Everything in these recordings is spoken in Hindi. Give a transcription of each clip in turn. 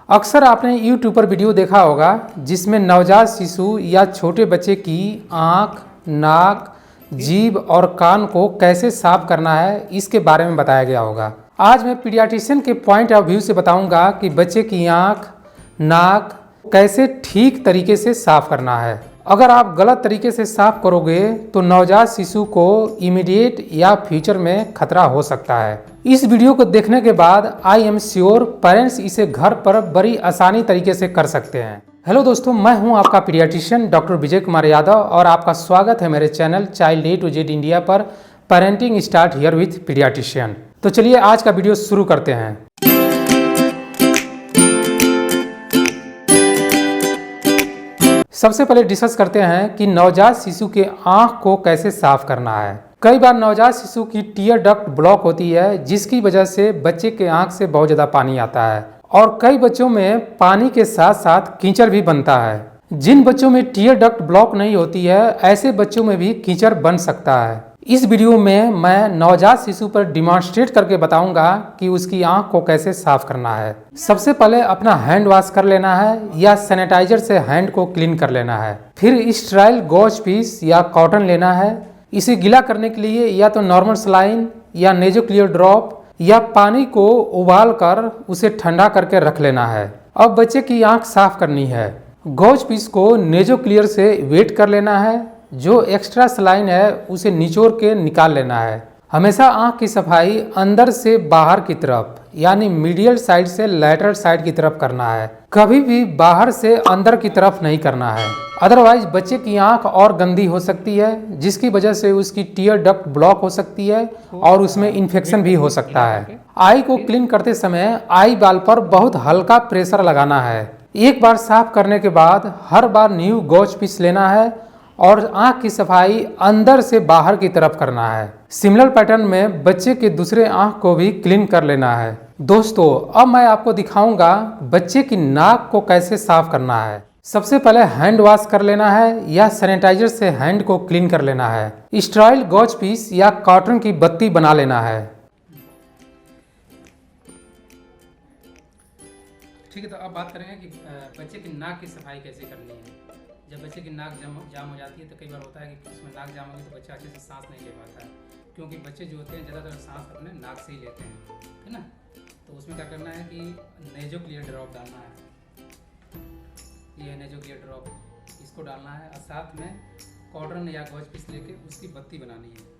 अक्सर आपने YouTube पर वीडियो देखा होगा जिसमें नवजात शिशु या छोटे बच्चे की आँख, नाक, जीभ और कान को कैसे साफ करना है इसके बारे में बताया गया होगा। आज मैं पीडियाट्रिशियन के पॉइंट ऑफ व्यू से बताऊंगा कि बच्चे की आँख, नाक कैसे ठीक तरीके से साफ करना है। अगर आप गलत तरीके से साफ करोगे तो नवजात शिशु को इमीडिएट या फ्यूचर में खतरा हो सकता है। इस वीडियो को देखने के बाद आई एम श्योर पेरेंट्स इसे घर पर बड़ी आसानी तरीके से कर सकते हैं। हेलो दोस्तों, मैं हूं आपका पीडियाट्रिशियन डॉक्टर विजय कुमार यादव और आपका स्वागत है मेरे channel child A to Z India पर parenting start here with paediatrician. तो चलिए आज का वीडियो शुरू करते हैं। सबसे पहले डिस्कस करते हैं कि नवजात शिशु के आँख को कैसे साफ करना है। कई बार नवजात शिशु की टीयर डक्ट ब्लॉक होती है जिसकी वजह से बच्चे के आँख से बहुत ज़्यादा पानी आता है और कई बच्चों में पानी के साथ साथ कीचड़ भी बनता है। जिन बच्चों में टीयर डक्ट ब्लॉक नहीं होती है ऐसे बच्चों में भी कीचड़ बन सकता है। इस वीडियो में मैं नवजात शिशु पर डिमॉन्स्ट्रेट करके बताऊंगा कि उसकी आंख को कैसे साफ करना है। सबसे पहले अपना हैंड वॉश कर लेना है या सैनिटाइजर से हैंड को क्लीन कर लेना है। फिर स्टेराइल गॉज पीस या कॉटन लेना है। इसे गीला करने के लिए या तो नॉर्मल सलाइन या नेजो क्लियर ड्रॉप या पानी को उबाल कर उसे ठंडा करके रख लेना है। अब बच्चे की आंख साफ करनी है। गॉज पीस को नेजो क्लियर से वेट कर लेना है। जो एक्स्ट्रा सलाइन है उसे निचोड़ के निकाल लेना है। हमेशा आंख की सफाई अंदर से बाहर की तरफ यानी मीडियल साइड से लैटरल साइड की तरफ करना है, कभी भी बाहर से अंदर की तरफ नहीं करना है। अदरवाइज बच्चे की आंख और गंदी हो सकती है जिसकी वजह से उसकी टीयर डक्ट ब्लॉक हो सकती है और उसमें इन्फेक्शन भी हो सकता है। आई को क्लीन करते समय आई बाल पर बहुत हल्का प्रेशर लगाना है। एक बार साफ करने के बाद हर बार न्यू गॉज पीस लेना है और आंख की सफाई अंदर से बाहर की तरफ करना है। सिमिलर पैटर्न में बच्चे के दूसरे आंख को भी क्लीन कर लेना है। दोस्तों, अब मैं आपको दिखाऊंगा बच्चे की नाक को कैसे साफ करना है। सबसे पहले हैंड वॉश कर लेना है या सैनिटाइजर से हैंड को क्लीन कर लेना है। स्टेराइल गॉज पीस या कॉटन की बत्ती बना लेना है। ठीक है, तो अब बात करेंगे कि बच्चे की नाक की सफाई कैसे करनी है। जब बच्चे की नाक जाम हो जाती है तो कई बार होता है कि उसमें नाक जाम होगी तो बच्चा अच्छे से सांस नहीं ले पाता है, क्योंकि बच्चे जो होते हैं ज़्यादातर सांस अपने नाक से ही लेते हैं, है ना। तो उसमें क्या करना है कि नेजो क्लियर ड्रॉप डालना है। ये है नेजो क्लियर ड्रॉप, इसको डालना है और साथ में कॉटन या गॉज पीस लेके उसकी बत्ती बनानी है।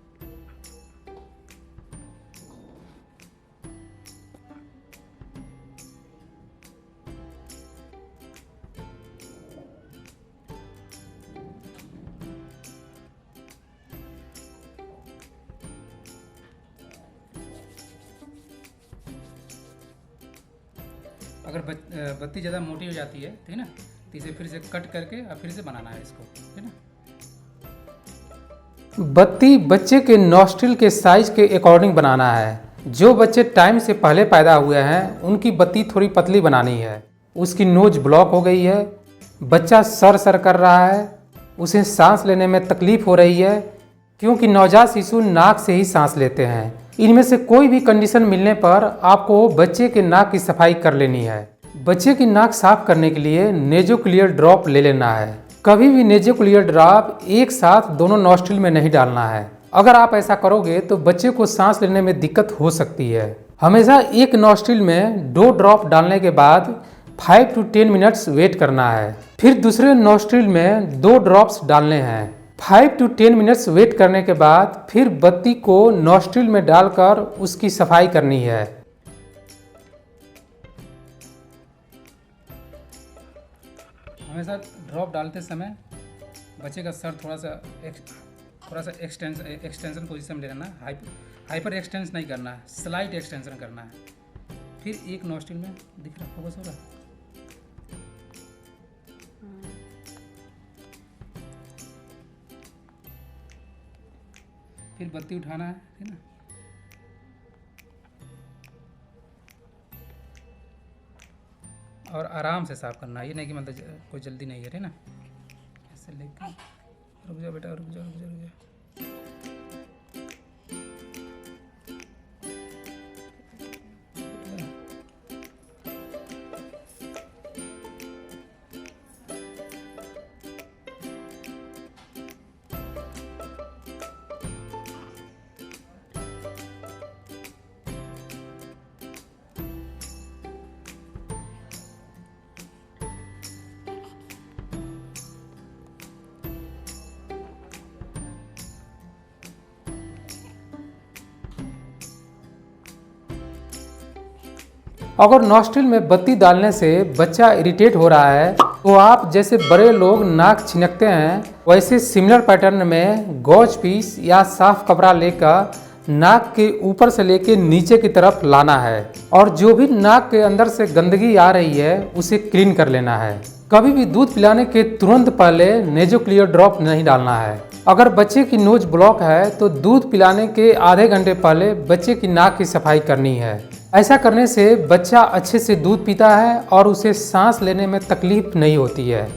अगर बत्ती ज़्यादा मोटी हो जाती है ठीक है ना, तो इसे फिर से कट करके और फिर से बनाना है इसको, है ना। बत्ती बच्चे के नॉस्ट्रिल के साइज के अकॉर्डिंग बनाना है। जो बच्चे टाइम से पहले पैदा हुए हैं उनकी बत्ती थोड़ी पतली बनानी है। उसकी नोज ब्लॉक हो गई है, बच्चा सर कर रहा है, उसे सांस लेने में तकलीफ हो रही है, क्योंकि नवजात शिशु नाक से ही सांस लेते हैं। इनमें से कोई भी कंडीशन मिलने पर आपको बच्चे के नाक की सफाई कर लेनी है। बच्चे की नाक साफ करने के लिए नेजो क्लियर ड्रॉप ले लेना है। कभी भी नेजो क्लियर ड्रॉप एक साथ दोनों नॉस्ट्रिल में नहीं डालना है। अगर आप ऐसा करोगे तो बच्चे को सांस लेने में दिक्कत हो सकती है। हमेशा एक नॉस्ट्रिल में 2 ड्रॉप डालने के बाद 5 to 10 मिनट्स वेट करना है। फिर दूसरे नॉस्ट्रिल में 2 ड्रॉप्स डालने हैं। 5 to 10 मिनट्स वेट करने के बाद फिर बत्ती को नॉस्ट्रिल में डालकर उसकी सफाई करनी है। हमेशा ड्रॉप डालते समय बच्चे का सर थोड़ा सा एक्सटेंशन पोजीशन में ले लेना है। हाइपर एक्सटेंस नहीं करना है, स्लाइट एक्सटेंशन करना है। फिर एक नॉस्ट्रिल में दिख रहा, फोकस हो रहा है। फिर बत्ती उठाना है, ठीक है ना। और आराम से साफ करना है, ये नहीं कि मतलब कोई जल्दी नहीं है, ठीक है ना। ऐसे लेकर रुक जाओ बेटा, रुक जाओ। अगर नॉस्ट्रिल में बत्ती डालने से बच्चा इरिटेट हो रहा है तो आप जैसे बड़े लोग नाक छिनकते हैं वैसे सिमिलर पैटर्न में गॉज पीस या साफ कपड़ा लेकर नाक के ऊपर से लेके नीचे की तरफ लाना है और जो भी नाक के अंदर से गंदगी आ रही है उसे क्लीन कर लेना है। कभी भी दूध पिलाने के तुरंत पहले नेजो क्लियर ड्रॉप नहीं डालना है। अगर बच्चे की नोज ब्लॉक है तो दूध पिलाने के आधे घंटे पहले बच्चे की नाक की सफाई करनी है। ऐसा करने से बच्चा अच्छे से दूध पीता है और उसे सांस लेने में तकलीफ नहीं होती है।